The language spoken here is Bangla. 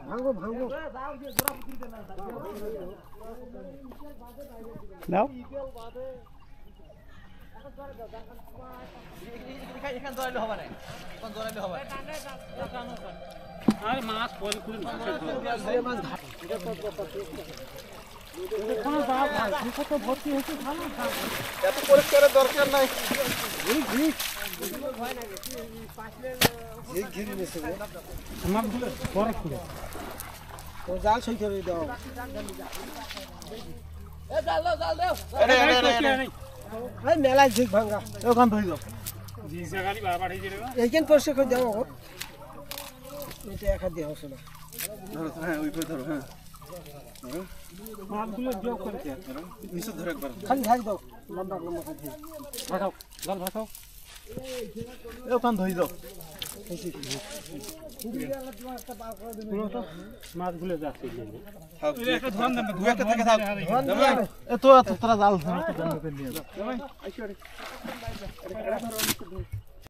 ভাঙো ভাঙো দাও এখানে ধরাইলে হবে না এখন ধরাইলে হবে আরে মাছ পরে খুলে মাছ ঘাট কত ভর্তি হয়েছে ভালো এত পরিষ্কারের দরকার নাই মাছগুলো পরে খুলে ও জাল সেই করে দাও জাল দাও এই মেলায় ঝিক ভাঙা ওখান ধরে দাও জি জায়গায় বারবার হয়ে যাবে এইখান পরিষ্কার করে দাও এটা এক হাত দিয়ে হচ্ছে না ধরো হ্যাঁ ওই করে ধরো হ্যাঁ মাছগুলো যোগ করে নিচে ধরে একবার খালি ঝাড়ি দাও লম্বা লম্বা করে ভাসাও জাল ভাসাও ওখান ধরে দাও মাছগুলো যাচ্ছে একটা ধোয়ান দেন দু একটা থেকে থাক এত তোরা জাল ধরতে